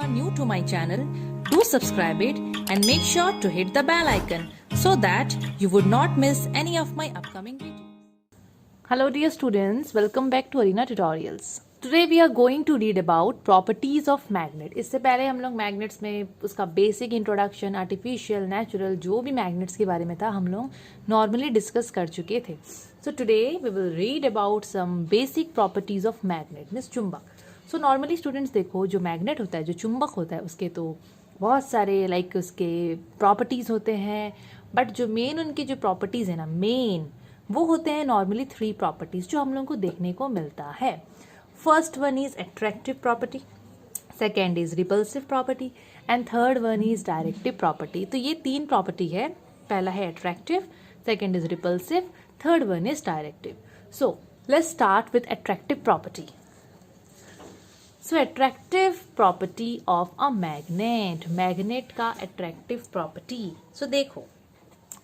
are new to my channel, do subscribe it and make sure to hit the bell icon so that you would not miss any of my upcoming videos. Hello dear students, welcome back to Arena Tutorials. Today we are going to read about properties of magnet. इससे पहले हम लोग magnets में उसका basic introduction, artificial, natural जो भी magnets के बारे में था हम लोग नॉर्मली डिस्कस कर चुके थे. So today we will read about some basic properties of magnet means चुंबक. सो नॉर्मली स्टूडेंट्स देखो, जो मैग्नेट होता है, जो चुंबक होता है, उसके तो बहुत सारे लाइक उसके प्रॉपर्टीज़ होते हैं, बट जो मेन उनकी जो प्रॉपर्टीज़ है ना, मेन वो होते हैं नॉर्मली 3 प्रॉपर्टीज़ जो हम लोग को देखने को मिलता है. First one is attractive property, second is repulsive property and third one is directive property. तो ये 3 प्रॉपर्टी है. पहला है attractive, second is repulsive, third one is directive. So let's start with attractive property. So attractive property of a magnet, magnet का attractive property. सो देखो,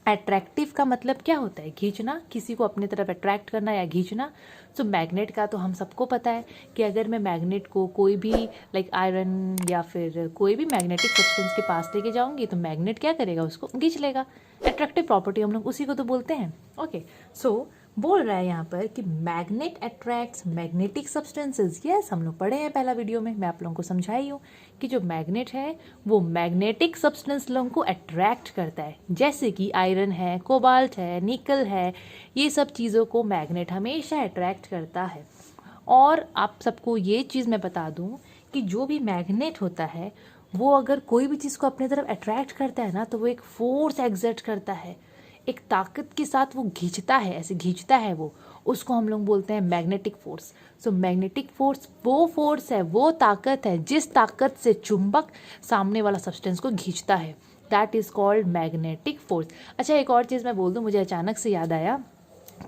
attractive का मतलब क्या होता है? खींचना, किसी को अपने तरफ अट्रैक्ट करना या खींचना. सो मैग्नेट का तो हम सबको पता है कि अगर मैं मैग्नेट को कोई भी लाइक आयरन या फिर कोई भी मैग्नेटिक सब्सटेंस के पास लेके जाऊंगी तो मैग्नेट क्या करेगा? उसको खींच लेगा. अट्रैक्टिव प्रॉपर्टी हम लोग उसी को तो बोलते हैं. ओके, सो बोल रहा है यहाँ पर कि magnet attracts magnetic substances. Yes, हम लोग पढ़े हैं पहला वीडियो में, मैं आप लोगों को समझाई हूँ कि जो मैग्नेट है वो मैग्नेटिक सब्सटेंस लोगों को अट्रैक्ट करता है. जैसे कि आयरन है, कोबाल्ट है, निकल है, ये सब चीज़ों को मैग्नेट हमेशा अट्रैक्ट करता है. और आप सबको ये चीज़ मैं बता दूँ कि जो भी मैग्नेट होता है वो अगर कोई भी चीज़ को अपने तरफ अट्रैक्ट करता है ना, तो वो एक फोर्स एग्जर्ट करता है, एक ताकत के साथ वो खींचता है, ऐसे खींचता है वो, उसको हम लोग बोलते हैं magnetic force. So magnetic force वो फोर्स है, वो ताकत है जिस ताकत से चुंबक सामने वाला सब्सटेंस को खींचता है. That is called magnetic force. अच्छा, एक और चीज़ मैं बोल दूँ, मुझे अचानक से याद आया.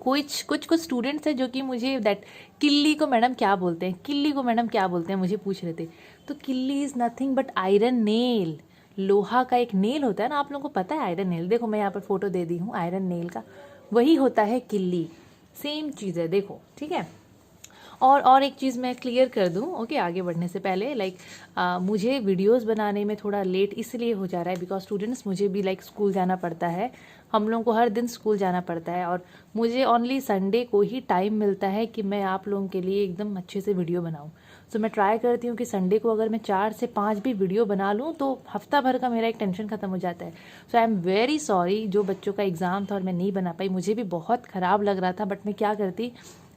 कुछ स्टूडेंट्स हैं जो कि मुझे दैट किल्ली को मैडम क्या बोलते हैं, किल्ली को मैडम क्या बोलते हैं मुझे पूछ रहे थे. तो किल्ली is nothing but iron nail. लोहा का एक नेल होता है ना, आप लोगों को पता है आयरन नेल. देखो मैं यहाँ पर फोटो दे दी हूँ आयरन नेल का, वही होता है किल्ली. सेम चीज़ है, देखो, ठीक है. और एक चीज़ मैं क्लियर कर दूँ, ओके, आगे बढ़ने से पहले लाइक मुझे वीडियोस बनाने में थोड़ा लेट इसलिए हो जा रहा है बिकॉज स्टूडेंट्स मुझे भी लाइक स्कूल जाना पड़ता है. हम लोगों को हर दिन स्कूल जाना पड़ता है और मुझे ओनली संडे को ही टाइम मिलता है कि मैं आप लोगों के लिए एकदम अच्छे से वीडियो बनाऊँ. सो मैं ट्राई करती हूँ कि संडे को अगर मैं 4 से 5 भी वीडियो बना लूँ तो हफ्ता भर का मेरा एक टेंशन ख़त्म हो जाता है. सो आई एम वेरी सॉरी, जो बच्चों का एग्ज़ाम था और मैं नहीं बना पाई, मुझे भी बहुत ख़राब लग रहा था, बट मैं क्या करती,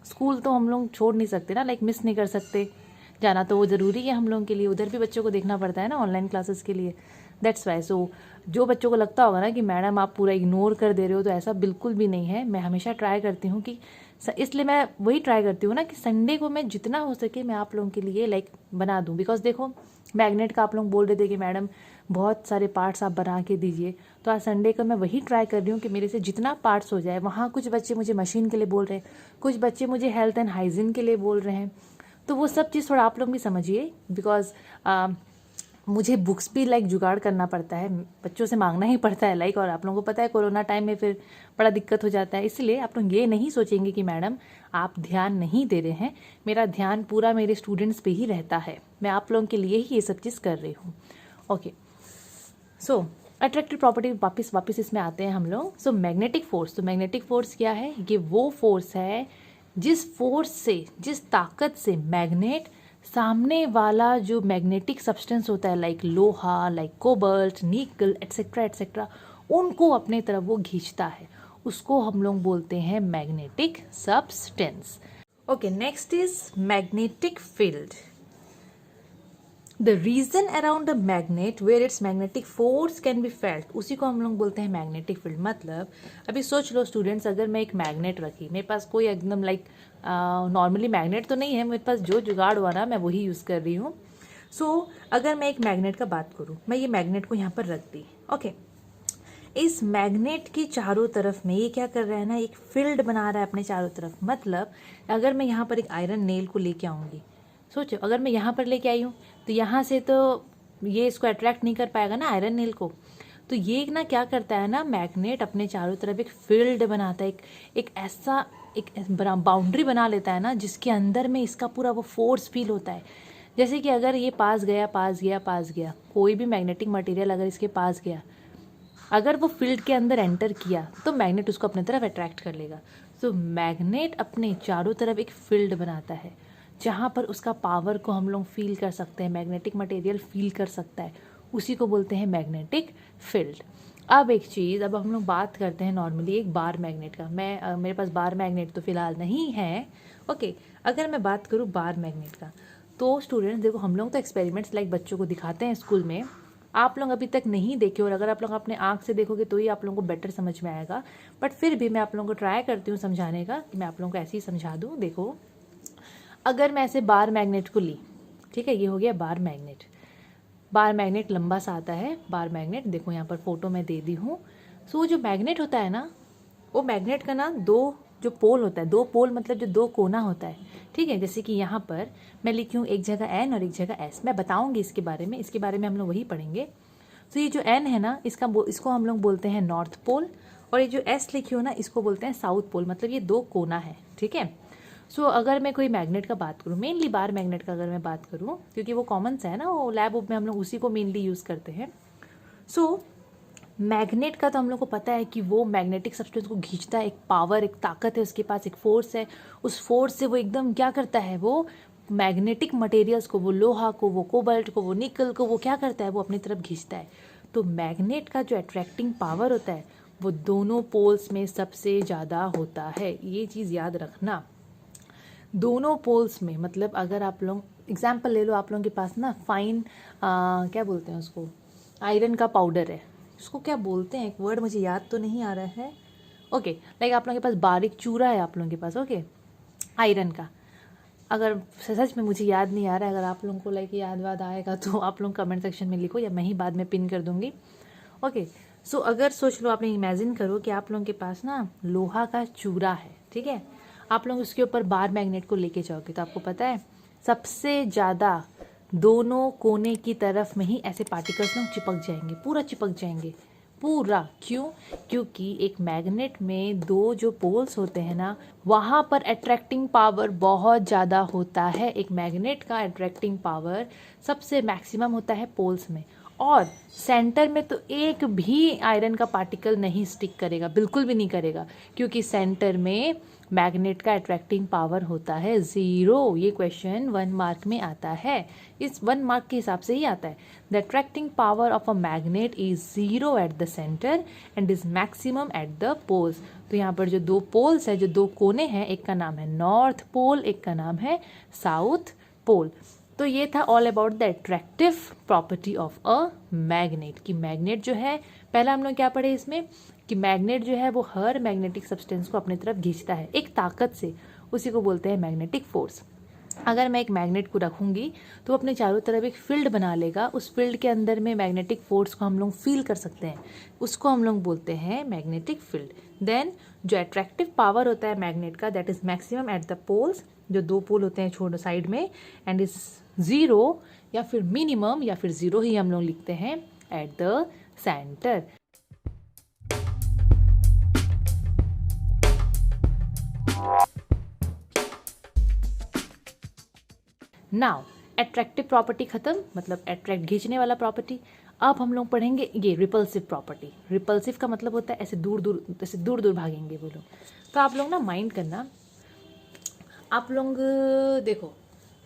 स्कूल तो हम लोग छोड़ नहीं सकते ना, लाइक मिस नहीं कर सकते. जाना तो वो ज़रूरी है हम लोगों के लिए, उधर भी बच्चों को देखना पड़ता है ना ऑनलाइन क्लासेस के लिए. That's why. सो जो बच्चों को लगता होगा ना कि मैडम आप पूरा इग्नोर कर दे रहे हो, तो ऐसा बिल्कुल भी नहीं है. मैं हमेशा ट्राई करती हूँ कि इसलिए मैं वही ट्राई करती हूँ ना कि संडे को मैं जितना हो सके मैं आप लोगों के लिए लाइक बना दूँ. बिकॉज देखो, मैग्नेट का आप लोग बोल रहे थे कि मैडम बहुत सारे पार्ट्स आप बना के दीजिए, तो आज संडे का मैं वही ट्राई कर रही हूँ कि मेरे से जितना पार्ट्स हो जाए. वहाँ कुछ बच्चे मुझे मशीन के लिए बोल रहे हैं, कुछ बच्चे मुझे हेल्थ एंड हाइजीन के लिए बोल रहे हैं. तो वो सब चीज़ थोड़ा आप लोग भी समझिए, बिकॉज मुझे बुक्स भी लाइक जुगाड़ करना पड़ता है, बच्चों से मांगना ही पड़ता है लाइक. और आप लोगों को पता है कोरोना टाइम में फिर बड़ा दिक्कत हो जाता है. इसलिए आप लोग ये नहीं सोचेंगे कि मैडम आप ध्यान नहीं दे रहे हैं. मेरा ध्यान पूरा मेरे स्टूडेंट्स पे ही रहता है. मैं आप लोगों के लिए ही ये सब चीज़ कर रही हूँ. ओके, सो अट्रैक्टिव प्रॉपर्टी वापस इसमें आते हैं हम लोग. सो मैग्नेटिक फोर्स, तो मैग्नेटिक फोर्स क्या है? ये वो फोर्स है जिस फोर्स से, जिस ताकत से मैग्नेट सामने वाला जो मैग्नेटिक सब्सटेंस होता है लाइक लोहा, लाइक कोबाल्ट, निकल एटसेट्रा एटसेट्रा, उनको अपने तरफ वो खींचता है, उसको हम लोग बोलते हैं magnetic substance. Okay, next is magnetic field. The region around the magnet where its magnetic force can be felt, उसी को हम लोग बोलते हैं मैग्नेटिक फील्ड. मतलब अभी सोच लो स्टूडेंट्स, अगर मैं एक मैग्नेट रखी, मेरे पास कोई एकदम लाइक नॉर्मली मैग्नेट तो नहीं है, मेरे पास जो जुगाड़ हुआ ना मैं वही यूज़ कर रही हूँ. सो अगर मैं एक मैग्नेट का बात करूँ, मैं ये मैग्नेट को यहाँ पर रख दी. ओके, इस मैग्नेट की चारों तरफ में ये क्या कर रहा है ना, एक फील्ड बना रहा है अपने चारों तरफ. मतलब अगर मैं यहाँ पर एक आयरन नेल को लेके आऊँगी, सोचो अगर मैं यहाँ पर लेके आई हूँ तो यहाँ से तो ये इसको अट्रैक्ट नहीं कर पाएगा ना आयरन नेल को. तो ये ना क्या करता है ना, मैग्नेट अपने चारों तरफ एक फील्ड बनाता है, एक ऐसा एक बाउंड्री बना लेता है ना, जिसके अंदर में इसका पूरा वो फोर्स फील होता है. जैसे कि अगर ये पास गया पास गया पास गया, कोई भी मैग्नेटिक मटेरियल अगर इसके पास गया, अगर वो फील्ड के अंदर एंटर किया तो मैग्नेट उसको अपनी तरफ अट्रैक्ट कर लेगा। तो मैग्नेट अपने चारों तरफ एक फील्ड बनाता है जहाँ पर उसका पावर को हम लोग फील कर सकते हैं, मैग्नेटिक मटेरियल फील कर सकता है, उसी को बोलते हैं मैग्नेटिक फील्ड। अब एक चीज़, अब हम लोग बात करते हैं नॉर्मली एक बार मैग्नेट का। मेरे पास बार मैग्नेट तो फिलहाल नहीं है, ओके। अगर मैं बात करूँ बार मैग्नेट का, तो स्टूडेंट्स देखो, हम लोग तो एक्सपेरिमेंट्स लाइक बच्चों को दिखाते हैं स्कूल में, आप लोग अभी तक नहीं देखे, और अगर आप लोग अपने आँख से देखोगे तो ही आप लोगों को बेटर समझ में आएगा। बट फिर भी मैं आप लोगों को ट्राई करती हूँ समझाने का, कि मैं आप लोगों को ऐसे ही समझा दूँ। देखो, अगर मैं ऐसे बार मैग्नेट को ली, ठीक है, ये हो गया बार मैग्नेट। बार मैग्नेट लंबा सा आता है बार मैग्नेट, देखो यहाँ पर फोटो मैं दे दी हूँ। सो जो मैग्नेट होता है ना, वो मैग्नेट का ना दो जो पोल होता है, दो पोल मतलब जो दो कोना होता है, ठीक है। जैसे कि यहाँ पर मैं लिखी हूँ एक जगह एन और एक जगह एस, मैं बताऊँगी इसके बारे में हम लोग वही पढ़ेंगे। तो ये जो एन है ना, इसको हम लोग बोलते हैं नॉर्थ पोल, और ये जो एस लिखी हो ना, इसको बोलते हैं साउथ पोल, मतलब ये दो कोना है, ठीक है। सो अगर मैं कोई मैग्नेट का बात करूँ, मेनली बार मैग्नेट का अगर मैं बात करूँ, क्योंकि वो कॉमन सा है ना, वो लैब में हम लोग उसी को मेनली यूज़ करते हैं। सो मैग्नेट का तो हम लोग को पता है कि वो मैग्नेटिक सब्सटेंस को खींचता है, एक पावर, एक ताकत है उसके पास, एक फोर्स है। उस फोर्स से वो एकदम क्या करता है, वो मैग्नेटिक मटेरियल्स को, वो लोहा को, वो कोबाल्ट को, वो निकल को, वो क्या करता है, वो अपनी तरफ खींचता है। तो मैग्नेट का जो अट्रैक्टिंग पावर होता है वो दोनों पोल्स में सबसे ज़्यादा होता है, ये चीज़ याद रखना। दोनों पोल्स में, मतलब अगर आप लोग एग्जाम्पल ले लो, आप लोगों के पास ना फाइन क्या बोलते हैं उसको, आयरन का पाउडर है, उसको क्या बोलते हैं, एक वर्ड मुझे याद तो नहीं आ रहा है, ओके। लाइक आप लोगों के पास बारीक चूरा है आप लोगों के पास, ओके, आयरन का। अगर सच में मुझे याद नहीं आ रहा है, अगर आप लोगों को लाइक याद वाद आएगा तो आप लोग कमेंट सेक्शन में लिखो, या मैं ही बाद में पिन कर दूंगी, ओके। सो अगर सोच लो, आपने इमेजिन करो कि आप लोगों के पास ना लोहा का चूरा है, ठीक है, आप लोग उसके ऊपर बार मैग्नेट को लेके जाओगे, तो आपको पता है सबसे ज़्यादा दोनों कोने की तरफ में ही ऐसे पार्टिकल्स ना चिपक जाएंगे, पूरा चिपक जाएंगे पूरा। क्यों? क्योंकि एक मैग्नेट में दो जो पोल्स होते हैं ना, वहाँ पर अट्रैक्टिंग पावर बहुत ज़्यादा होता है। एक मैग्नेट का अट्रैक्टिंग पावर सबसे मैक्सिमम होता है पोल्स में, और सेंटर में तो एक भी आयरन का पार्टिकल नहीं स्टिक करेगा, बिल्कुल भी नहीं करेगा, क्योंकि सेंटर में मैग्नेट का अट्रैक्टिंग पावर होता है 0। ये क्वेश्चन 1 मार्क में आता है, इस 1 मार्क के हिसाब से ही आता है। The attracting power of a magnet is 0 at the centre and is maximum at the poles. तो यहाँ पर जो दो पोल्स है, जो दो कोने हैं, एक का नाम है नॉर्थ पोल, एक का नाम है साउथ पोल। तो ये था all about the attractive property of a magnet, कि मैग्नेट जो है, पहला हम लोग क्या पढ़े इसमें, कि मैग्नेट जो है वो हर मैग्नेटिक सब्सटेंस को अपनी तरफ खींचता है एक ताकत से, उसी को बोलते हैं मैग्नेटिक फोर्स। अगर मैं एक मैग्नेट को रखूंगी तो वो अपने चारों तरफ एक फील्ड बना लेगा, उस फील्ड के अंदर में मैग्नेटिक फोर्स को हम लोग फील कर सकते हैं, उसको हम लोग बोलते हैं मैग्नेटिक फील्ड। देन जो अट्रैक्टिव पावर होता है मैग्नेट का, that is maximum at the poles, जो दो पोल होते हैं छोटे साइड में, एंड इज 0 या फिर मिनिमम या फिर 0 ही हम लोग लिखते हैं eight the centre. Now attractive property खत्म, मतलब अट्रैक्ट खींचने वाला प्रॉपर्टी। अब हम लोग पढ़ेंगे ये रिपल्सिव प्रॉपर्टी। रिपल्सिव का मतलब होता है ऐसे दूर दूर भागेंगे वो लोग। तो आप लोग ना माइंड करना, आप लोग देखो,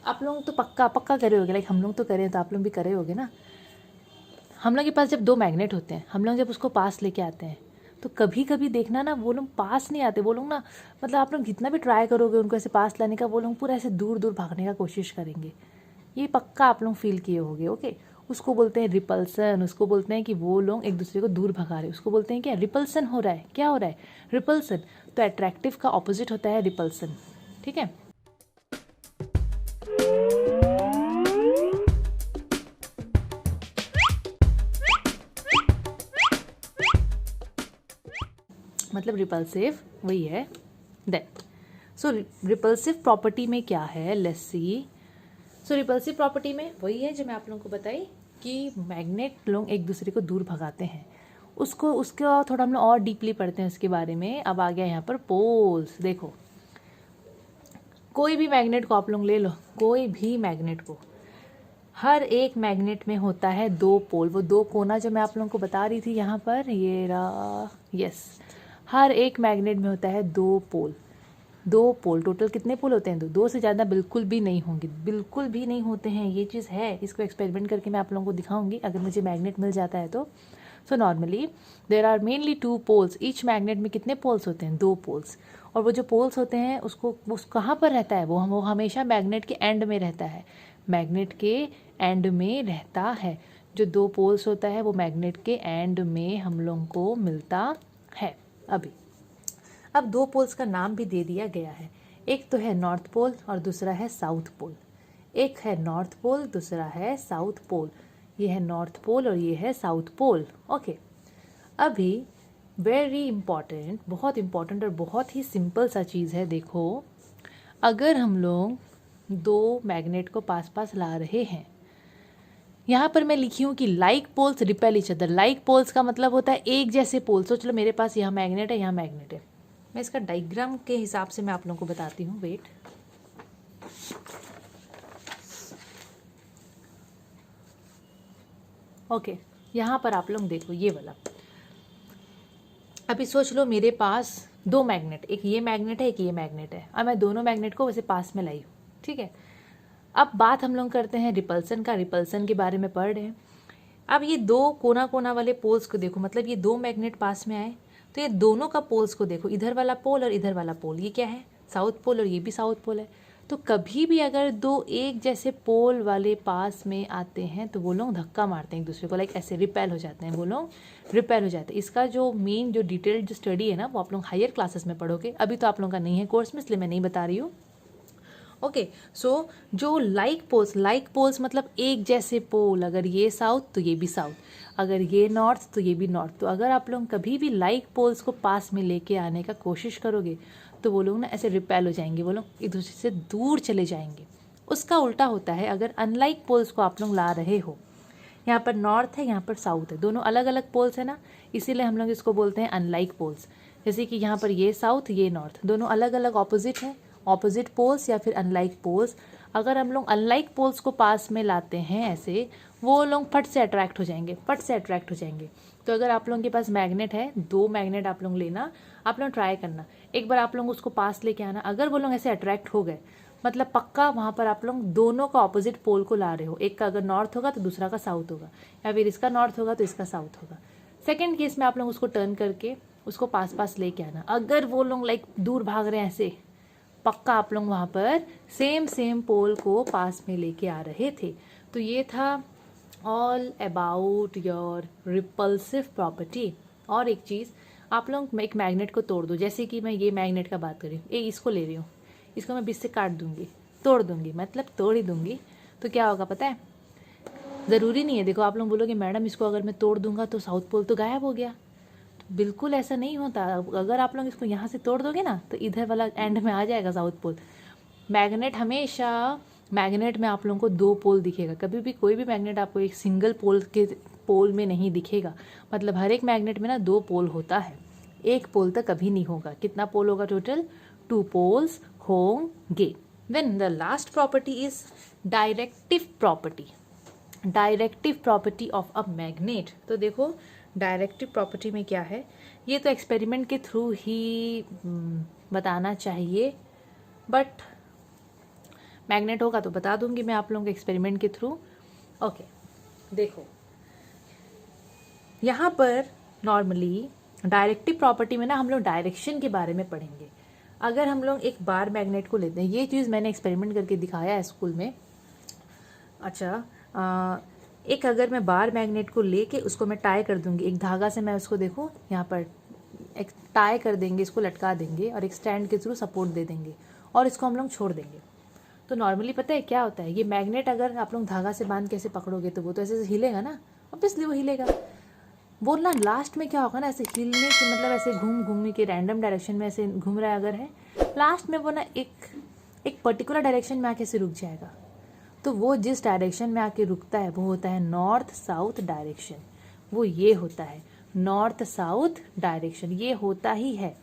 आप लोग तो पक्का करे होगे, लाइक हम लोग तो करे, तो आप लोग भी करे होगे ना। हम लोग के पास जब दो मैग्नेट होते हैं, हम लोग जब उसको पास लेके आते हैं, तो कभी कभी देखना ना, वो लोग पास नहीं आते, वो लोग ना, मतलब आप लोग जितना भी ट्राई करोगे उनको ऐसे पास लाने का, वो लोग पूरा ऐसे दूर दूर भागने का कोशिश करेंगे। ये पक्का आप लोग फील किए होगे, ओके। उसको बोलते हैं रिपल्सन, उसको बोलते हैं कि वो लोग एक दूसरे को दूर भगा रहे हैं, उसको बोलते हैं क्या, रिपल्सन हो रहा है। क्या हो रहा है? रिपल्सन। तो अट्रैक्टिव का ऑपोजिट होता है रिपल्सन, ठीक है। मतलब रिपल्सिव वही है। देन सो रिपल्सिव प्रॉपर्टी में क्या है, let's see. So repulsive property में वही है जो मैं आप लोगों को बताई, कि मैग्नेट लोग एक दूसरे को दूर भगाते हैं। उसको थोड़ा हम लोग और डीपली पढ़ते हैं उसके बारे में। अब आ गया यहाँ पर पोल्स। देखो, कोई भी मैग्नेट को आप लोग ले लो, कोई भी मैग्नेट को, हर एक मैग्नेट में होता है दो पोल, वो दो कोना जो मैं आप लोगों को बता रही थी यहाँ पर, ये रहा, यस, हर एक मैग्नेट में होता है दो पोल। दो पोल, टोटल कितने पोल होते हैं? दो से ज़्यादा बिल्कुल भी नहीं होंगे, बिल्कुल भी नहीं होते हैं, ये चीज़ है। इसको एक्सपेरिमेंट करके मैं आप लोगों को दिखाऊंगी अगर मुझे मैग्नेट मिल जाता है तो। So normally there are mainly two poles, each magnet में कितने पोल्स होते हैं? दो पोल्स। और वो जो पोल्स होते हैं उसको कहाँ पर रहता है? वो हमेशा मैग्नेट के एंड में रहता है, मैग्नेट के एंड में रहता है। जो दो पोल्स होता है वो मैग्नेट के एंड में हम लोगों को मिलता है। अब दो पोल्स का नाम भी दे दिया गया है, एक तो है नॉर्थ पोल और दूसरा है साउथ पोल। एक है नॉर्थ पोल, दूसरा है साउथ पोल। ये है नॉर्थ पोल और ये है साउथ पोल। ओके, अभी वेरी इंपॉर्टेंट, बहुत इंपॉर्टेंट और बहुत ही सिंपल सा चीज़ है। देखो, अगर हम लोग दो मैग्नेट को पास पास ला रहे हैं, यहाँ पर मैं लिखी हूँ कि like poles repel each other. Like poles का मतलब होता है एक जैसे पोल। सोच लो मेरे पास यहाँ मैग्नेट है, यहाँ मैग्नेट है। मैं इसका डायग्राम के हिसाब से मैं आप लोगों को बताती हूँ, वेट। ओके, यहाँ पर आप लोग देखो ये वाला। अभी सोच लो मेरे पास दो मैग्नेट, एक ये मैग्नेट है, एक ये मैग्नेट है। अब मैं दोनों मैग्नेट को वैसे पास में लाई हूँ, ठीक है। अब बात हम लोग करते हैं रिपल्सन का। रिपल्सन के बारे में पढ़ रहे हैं। अब ये दो कोना कोना वाले पोल्स को देखो, मतलब ये दो मैग्नेट पास में आए तो ये दोनों का पोल्स को देखो, इधर वाला पोल और इधर वाला पोल, ये क्या है? साउथ पोल, और ये भी साउथ पोल है। तो कभी भी अगर दो एक जैसे पोल वाले पास में आते हैं तो वो लोग धक्का मारते हैं एक दूसरे को, लाइक ऐसे रिपेल हो जाते हैं, वो लोग रिपेल हो जाते हैं। इसका जो मेन जो डिटेल्ड जो स्टडी है ना, वो आप लोग हायर क्लासेस में पढ़ोगे, अभी तो आप लोगों का नहीं है कोर्स में, इसलिए मैं नहीं बता रही हूँ। ओके, सो जो लाइक पोल्स मतलब एक जैसे पोल, अगर ये साउथ तो ये भी साउथ, अगर ये नॉर्थ तो ये भी नॉर्थ। तो अगर आप लोग कभी भी लाइक पोल्स को पास में लेके आने का कोशिश करोगे तो वो लोग ना ऐसे रिपेल हो जाएंगे, वो लोग एक दूसरे से दूर चले जाएंगे। उसका उल्टा होता है अगर अनलाइक पोल्स को आप लोग ला रहे हो। यहाँ पर नॉर्थ है, यहाँ पर साउथ है, दोनों अलग अलग पोल्स है ना, इसीलिए हम लोग इसको बोलते हैं अनलाइक पोल्स। जैसे कि यहाँ पर ये साउथ, ये नॉर्थ, दोनों अलग अलग ऑपोजिट है, ऑपोजिट पोल्स या फिर अनलाइक पोल्स। अगर हम लोग अनलाइक पोल्स को पास में लाते हैं ऐसे, वो लोग फट से अट्रैक्ट हो जाएंगे, फट से अट्रैक्ट हो जाएंगे। तो अगर आप लोगों के पास मैग्नेट है, दो मैग्नेट आप लोग लेना, आप लोग ट्राई करना, एक बार आप लोग उसको पास लेके आना। अगर वो लोग ऐसे अट्रैक्ट हो गए, मतलब पक्का वहाँ पर आप लोग दोनों का ऑपोजिट पोल को ला रहे हो। एक का अगर नॉर्थ होगा तो दूसरा का साउथ होगा, या फिर इसका नॉर्थ होगा तो इसका साउथ होगा। सेकेंड केस में आप लोग उसको टर्न करके उसको पास पास लेके आना। अगर वो लोग लाइक दूर भाग रहे हैं ऐसे, पक्का आप लोग वहाँ पर सेम पोल को पास में लेके आ रहे थे। तो ये था all about your repulsive property. और एक चीज़, आप लोग एक मैग्नेट को तोड़ दो, जैसे कि मैं ये मैग्नेट का बात कर रही हूँ, इसको ले रही हूँ, इसको मैं बीच से काट दूंगी, तोड़ दूंगी, मतलब तोड़ ही दूंगी, तो क्या होगा पता है? ज़रूरी नहीं है, देखो आप लोग बोलोगे मैडम इसको अगर मैं तोड़ दूंगा तो साउथ पोल तो गायब हो गया। बिल्कुल ऐसा नहीं होता। अगर आप लोग इसको यहाँ से तोड़ दोगे ना तो इधर वाला एंड में आ जाएगा साउथ पोल। मैग्नेट हमेशा, मैग्नेट में आप लोगों को दो पोल दिखेगा, कभी भी कोई भी मैग्नेट आपको एक सिंगल पोल में नहीं दिखेगा। मतलब हर एक मैग्नेट में ना दो पोल होता है, एक पोल तक कभी नहीं होगा। कितना पोल होगा टोटल? 2 पोल्स होंगे। Then the last property is directive property. Directive property of a magnet. तो देखो डायरेक्टिव प्रॉपर्टी में क्या है, ये तो एक्सपेरिमेंट के थ्रू ही बताना चाहिए, बट मैग्नेट होगा तो बता दूंगी मैं आप लोगों को एक्सपेरिमेंट के थ्रू। ओके, देखो यहाँ पर नॉर्मली डायरेक्टिव प्रॉपर्टी में ना हम लोग डायरेक्शन के बारे में पढ़ेंगे। अगर हम लोग एक बार मैग्नेट को लेते हैं, ये चीज़ मैंने एक्सपेरिमेंट करके दिखाया है स्कूल में। अच्छा, एक अगर मैं बार मैग्नेट को लेके उसको मैं टाई कर दूंगी, एक धागा से मैं उसको देखो यहाँ पर एक टाई कर देंगे, इसको लटका देंगे और एक स्टैंड के थ्रू सपोर्ट दे देंगे और इसको हम लोग छोड़ देंगे। तो नॉर्मली पता है क्या होता है, ये मैग्नेट अगर आप लोग धागा से बांध के ऐसे पकड़ोगे तो वो तो ऐसे हिलेगा ना, ऑब्वियसली वो हिलेगा। वो ना लास्ट में क्या होगा ना, ऐसे हिलने से मतलब ऐसे घूम घूम के रैंडम डायरेक्शन में ऐसे घूम रहा है अगर है, लास्ट में वो ना एक पर्टिकुलर डायरेक्शन में आके से रुक जाएगा। तो वो जिस डायरेक्शन में आके रुकता है वो होता है नॉर्थ साउथ डायरेक्शन। वो ये होता है नॉर्थ साउथ डायरेक्शन, ये होता ही है।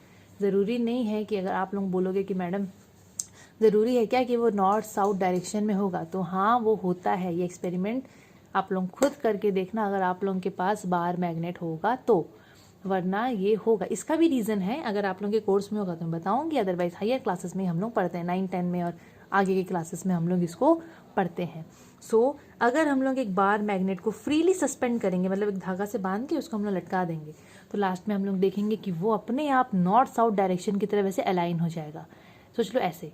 ज़रूरी नहीं है कि अगर आप लोग बोलोगे कि मैडम ज़रूरी है क्या कि वो नॉर्थ साउथ डायरेक्शन में होगा? तो हाँ, वो होता है। ये एक्सपेरिमेंट आप लोग खुद करके देखना अगर आप लोगों के पास बार मैग्नेट होगा तो, वरना ये होगा। इसका भी रीज़न है, अगर आप लोगों के कोर्स में होगा तो मैं बताऊंगी, अदरवाइज हायर क्लासेस में हम लोग पढ़ते हैं, 9, 10 में और आगे के क्लासेस में हम लोग इसको पढ़ते हैं। सो अगर हम लोग एक बार मैग्नेट को फ्रीली सस्पेंड करेंगे, मतलब एक धागा से बांध के उसको हम लोग लटका देंगे, तो लास्ट में हम लोग देखेंगे कि वो अपने आप नॉर्थ साउथ डायरेक्शन की तरफ ऐसे अलाइन हो जाएगा। सोच लो ऐसे।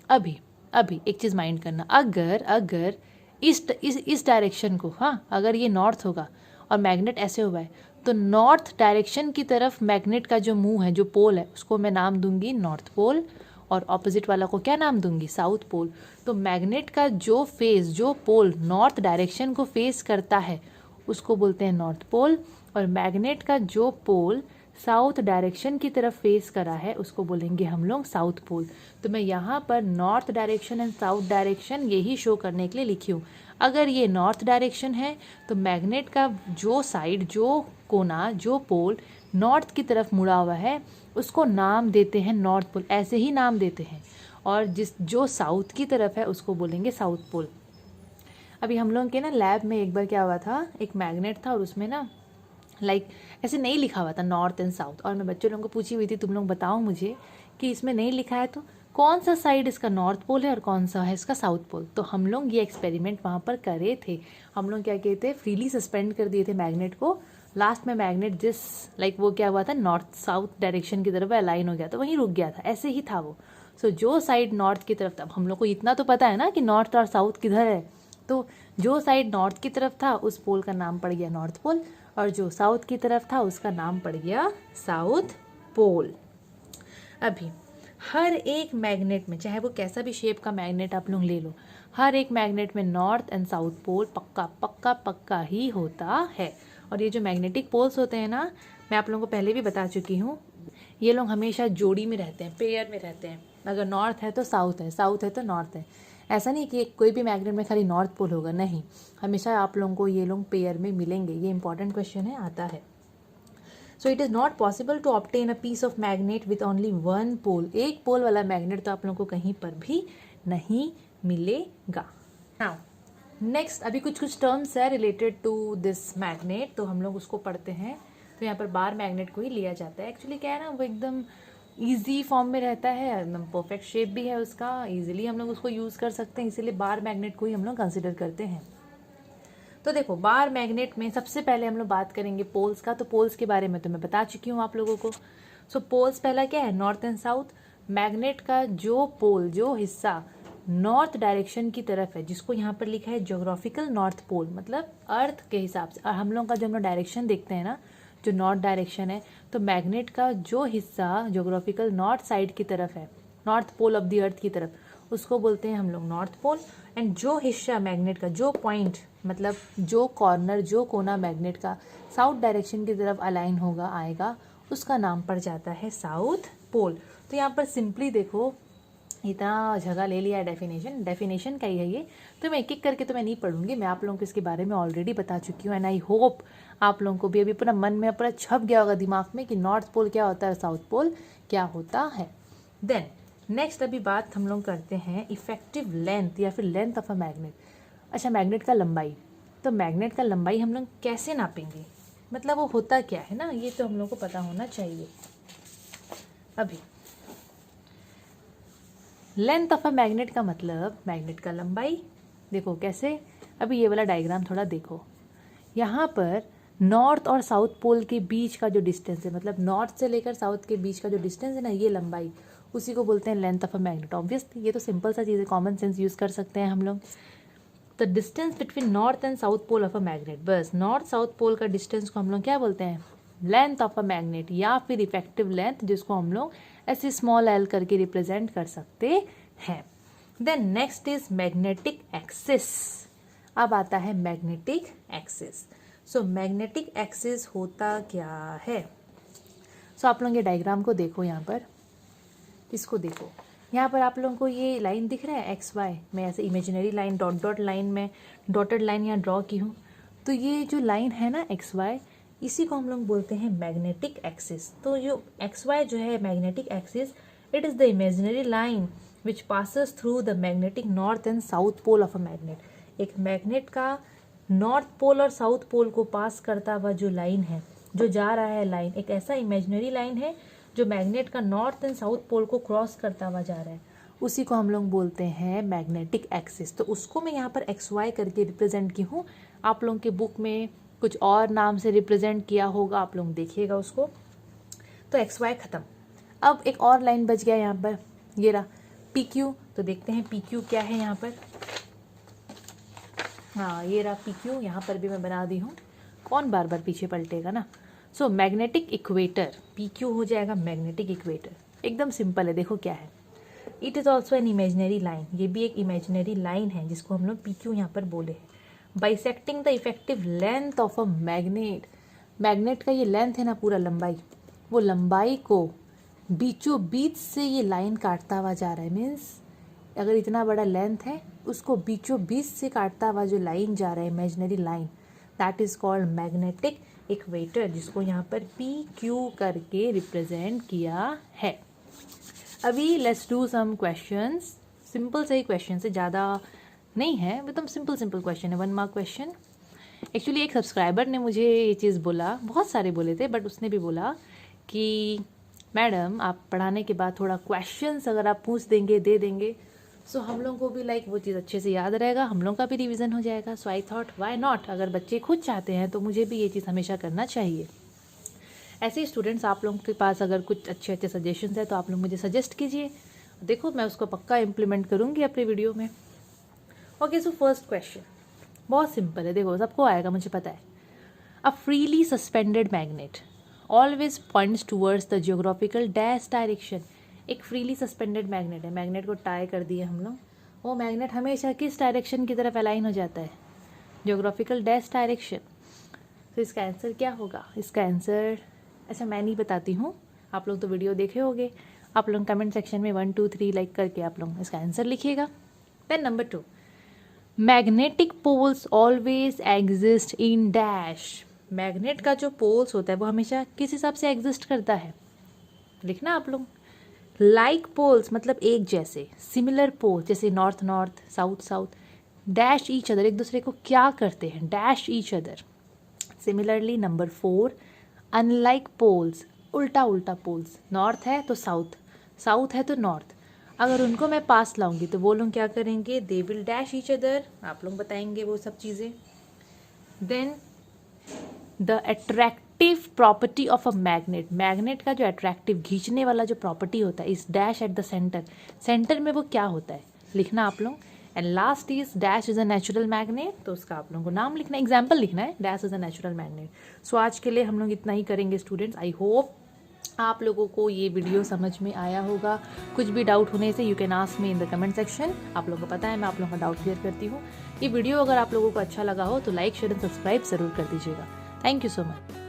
अभी अभी एक चीज़ माइंड करना, अगर इस डायरेक्शन को, हाँ, अगर ये नॉर्थ होगा और मैग्नेट ऐसे हुआ है, तो नॉर्थ डायरेक्शन की तरफ मैग्नेट का जो मुंह है, जो पोल है, उसको मैं नाम दूंगी नॉर्थ पोल, और ऑपोजिट वाला को क्या नाम दूंगी? South pole. तो मैग्नेट का जो फेस, जो पोल नॉर्थ डायरेक्शन को फेस करता है, उसको बोलते हैं नॉर्थ पोल, और मैग्नेट का जो पोल साउथ डायरेक्शन की तरफ फेस करा है, उसको बोलेंगे हम लोग साउथ पोल। तो मैं यहाँ पर north direction and south direction यही शो करने के लिए लिखी हूँ। अगर ये नॉर्थ डायरेक्शन है तो मैग्नेट का जो साइड, जो कोना, जो पोल नॉर्थ की तरफ मुड़ा हुआ है, उसको नाम देते हैं नॉर्थ पोल, ऐसे ही नाम देते हैं। और जो साउथ की तरफ है उसको बोलेंगे साउथ पोल। अभी हम लोग के ना लैब में एक बार क्या हुआ था, एक मैग्नेट था और उसमें ना ऐसे नहीं लिखा हुआ था नॉर्थ एंड साउथ, और मैं बच्चों लोगों को पूछी हुई थी, तुम लोग बताओ मुझे कि इसमें नहीं लिखा है तो कौन सा साइड इसका नॉर्थ पोल है और कौन सा है इसका साउथ पोल। तो हम लोग ये एक्सपेरिमेंट वहाँ पर करे थे। हम लोग क्या किए थे, फ्रीली सस्पेंड कर दिए थे मैग्नेट को। लास्ट में मैग्नेट वो क्या हुआ था, नॉर्थ साउथ डायरेक्शन की तरफ अलाइन हो गया, तो वहीं रुक गया था, ऐसे ही था वो। सो जो साइड नॉर्थ की तरफ था, हम लोग को इतना तो पता है ना कि नॉर्थ और साउथ किधर है, तो जो साइड नॉर्थ की तरफ था उस पोल का नाम पड़ गया नॉर्थ पोल, और जो साउथ की तरफ था उसका नाम पड़ गया साउथ पोल। अभी हर एक मैग्नेट में, चाहे वो कैसा भी शेप का मैग्नेट आप लोग ले लो, हर एक मैग्नेट में नॉर्थ एंड साउथ पोल पक्का पक्का पक्का ही होता है। और ये जो मैग्नेटिक पोल्स होते हैं ना, मैं आप लोगों को पहले भी बता चुकी हूँ, ये लोग हमेशा जोड़ी में रहते हैं, पेयर में रहते हैं। अगर नॉर्थ है तो साउथ है, साउथ है तो नॉर्थ है। ऐसा नहीं कि कोई भी मैग्नेट में खाली नॉर्थ पोल होगा, नहीं, हमेशा आप लोगों को ये लोग पेयर में मिलेंगे। ये इंपॉर्टेंट क्वेश्चन है, आता है। So it is not possible to obtain a piece of magnet with only one pole. एक पोल वाला मैग्नेट तो आप लोगों को कहीं पर भी नहीं मिलेगा। नाउ नेक्स्ट, अभी कुछ टर्म्स है रिलेटेड टू दिस मैग्नेट, तो हम लोग उसको पढ़ते हैं। तो यहाँ पर बार मैग्नेट को ही लिया जाता है। एक्चुअली क्या है ना, वो एकदम ईजी फॉर्म में रहता है, एकदम परफेक्ट शेप भी है उसका, ईजिली हम लोग उसको यूज़ कर सकते हैं, इसीलिए बार मैग्नेट को ही हम लोग कंसिडर करते हैं। तो देखो, बार मैग्नेट में सबसे पहले हम लोग बात करेंगे पोल्स का। तो पोल्स के बारे में तो मैं बता चुकी हूँ आप लोगों को। सो पोल्स पहला क्या है, नॉर्थ एंड साउथ। मैग्नेट का जो पोल, जो हिस्सा नॉर्थ डायरेक्शन की तरफ है, जिसको यहाँ पर लिखा है ज्योग्राफिकल नॉर्थ पोल, मतलब अर्थ के हिसाब से, और हम लोग का जब हम लोग डायरेक्शन देखते हैं ना, जो नॉर्थ डायरेक्शन है, तो मैग्नेट का जो हिस्सा ज्योग्राफिकल नॉर्थ साइड की तरफ है, north pole of the earth की तरफ, उसको बोलते हैं हम लोग नॉर्थ पोल। एंड जो हिस्सा मैग्नेट का, जो पॉइंट, मतलब जो कॉर्नर, जो कोना मैग्नेट का साउथ डायरेक्शन की तरफ अलाइन होगा, आएगा, उसका नाम पड़ जाता है साउथ पोल। तो यहाँ पर सिंपली देखो, इतना जगह ले लिया है डेफिनेशन का ही है ये, तो मैं एक एक करके तो मैं नहीं पढ़ूंगी, मैं आप लोगों को इसके बारे में ऑलरेडी बता चुकी हूँ। एंड आई होप आप लोगों को भी अभी पूरा मन में पूरा छप गया होगा दिमाग में कि नॉर्थ पोल क्या होता है, साउथ पोल क्या होता है। देन नेक्स्ट अभी बात हम लोग करते हैं इफेक्टिव लेंथ या फिर लेंथ ऑफ अ मैग्नेट। अच्छा, मैग्नेट का लंबाई, तो मैग्नेट का लंबाई हम लोग कैसे नापेंगे, मतलब वो होता क्या है ना, ये तो हम लोग को पता होना चाहिए। अभी लेंथ ऑफ अ मैग्नेट का मतलब मैग्नेट का लंबाई। देखो कैसे, अभी ये वाला डायग्राम थोड़ा देखो, यहाँ पर नॉर्थ और साउथ पोल के बीच का जो डिस्टेंस है, मतलब नॉर्थ से लेकर साउथ के बीच का जो डिस्टेंस है ना, ये लंबाई, उसी को बोलते हैं length of a magnet. Obviously ये तो सिंपल सा चीज़ है, कॉमन सेंस यूज़ कर सकते हैं हम लोग। The distance between north and south pole of a magnet, बस नॉर्थ साउथ पोल का डिस्टेंस को हम लोग क्या बोलते हैं, लेंथ ऑफ अ मैग्नेट, या फिर इफेक्टिव लेंथ, जिसको हम लोग ऐसे स्मॉल एल करके रिप्रेजेंट कर सकते हैं। Then next is magnetic axis. अब आता है magnetic axis. So magnetic axis होता क्या है, सो आप लोग ये डायग्राम को देखो, यहाँ पर इसको देखो, यहाँ पर आप लोगों को ये लाइन दिख रहा है एक्स वाई, मैं ऐसे imaginary line dot dot line में डॉटेड लाइन यहाँ ड्रॉ की हूँ। तो ये जो लाइन है ना एक्स वाई, इसी को हम लोग बोलते हैं मैग्नेटिक एक्सिस। तो जो एक्स वाई जो है magnetic axis, it is the imaginary line which passes through the magnetic north and south pole of a magnet. एक मैग्नेट का नॉर्थ पोल और साउथ पोल को पास करता हुआ जो लाइन है, जो जा रहा है लाइन, एक ऐसा इमेजिनरी लाइन है जो मैग्नेट का नॉर्थ एंड साउथ पोल को क्रॉस करता हुआ जा रहा है, उसी को हम लोग बोलते हैं मैग्नेटिक एक्सिस। तो उसको मैं यहाँ पर एक्स वाई करके रिप्रेजेंट की हूँ। आप लोगों के बुक में कुछ और नाम से रिप्रेजेंट किया होगा, आप लोग देखिएगा उसको। तो एक्स वाई खत्म। अब एक और लाइन बच गया यहाँ पर, ये रहा पी क्यू। तो देखते हैं पी क्यू क्या है यहाँ पर। हाँ, ये रहा पी क्यू, यहाँ पर भी मैं बना दी हूँ, कौन बार बार पीछे पलटेगा ना। So magnetic equator, P Q हो जाएगा मैग्नेटिक इक्वेटर। एकदम सिंपल है, देखो क्या है। It is also an imaginary line, ये भी एक इमेजिनरी लाइन है जिसको हम लोग पी क्यू यहाँ पर बोले हैं। Bisecting the effective length of a magnet, magnet का ये लेंथ है ना पूरा लंबाई, वो लंबाई को बीचों बीच से ये लाइन काटता हुआ जा रहा है। मीन्स अगर इतना बड़ा लेंथ है उसको बीचों बीच से काटता हुआ जो लाइन जा रहा है, imaginary line, that is called magnetic equator, जिसको यहाँ पर पी क्यू करके रिप्रेजेंट किया है। अभी let's do some questions, simple से ही क्वेश्चन है, ज़्यादा नहीं है, एकदम सिंपल क्वेश्चन है, 1 मार्क क्वेश्चन। एक्चुअली एक सब्सक्राइबर ने मुझे ये चीज़ बोला, बहुत सारे बोले थे, बट उसने भी बोला कि मैडम आप पढ़ाने के बाद थोड़ा क्वेश्चंस अगर आप पूछ देंगे, दे देंगे, सो हम लोगों को भी लाइक वो चीज़ अच्छे से याद रहेगा, हम लोगों का भी रिवीजन हो जाएगा। सो आई थॉट व्हाई नॉट, अगर बच्चे खुद चाहते हैं तो मुझे भी ये चीज़ हमेशा करना चाहिए। ऐसे ही स्टूडेंट्स, आप लोगों के पास अगर कुछ अच्छे अच्छे सजेशंस है तो आप लोग मुझे सजेस्ट कीजिए, देखो मैं उसको पक्का इम्प्लीमेंट करूँगी अपने वीडियो में। ओके, सो फर्स्ट क्वेश्चन बहुत सिंपल है, देखो सबको आएगा मुझे पता है। A freely suspended magnet always points towards the geographical dash direction. एक फ्रीली सस्पेंडेड मैग्नेट है, मैग्नेट को टाई कर दिए हम लोग, वो मैग्नेट हमेशा किस डायरेक्शन की तरफ अलाइन हो जाता है, जियोग्राफिकल डैश डायरेक्शन। तो इसका आंसर क्या होगा? इसका आंसर अच्छा मैं नहीं बताती हूँ, आप लोग तो वीडियो देखे होंगे, आप लोग कमेंट सेक्शन में 1 2 3 लाइक करके आप लोग इसका आंसर लिखिएगा। Then number 2, magnetic poles always exist in dash. Magnet का जो पोल्स होता है वो हमेशा किस हिसाब से एग्जिस्ट करता है, लिखना आप लोग। लाइक पोल्स मतलब एक जैसे, सिमिलर पोल्स जैसे north north, south south, dash each other, एक दूसरे को क्या करते हैं, dash each other. Similarly number 4, unlike poles, उल्टा उल्टा पोल्स, नॉर्थ है तो साउथ, साउथ है तो नॉर्थ, अगर उनको मैं पास लाऊंगी तो वो लोग क्या करेंगे, they will dash each other, आप लोग बताएंगे वो सब चीज़ें। Then the attractive property of a magnet, magnet का जो अट्रैक्टिव खींचने वाला जो प्रॉपर्टी होता है, इस dash at the centre, centre में वो क्या होता है लिखना आप लोग। And last is dash is a natural magnet, तो उसका आप लोगों को नाम लिखना, एग्जाम्पल लिखना है, dash is a natural magnet. So आज के लिए हम लोग इतना ही करेंगे स्टूडेंट्स। आई होप आप लोगों को ये वीडियो समझ में आया होगा। कुछ भी डाउट होने से you can ask me in the comment section, आप लोगों को पता है मैं आप लोगों का डाउट क्लियर करती हूँ। ये वीडियो अगर आप लोगों को अच्छा लगा हो तो लाइक शेयर एंड सब्सक्राइब जरूर कर दीजिएगा। Thank you so much.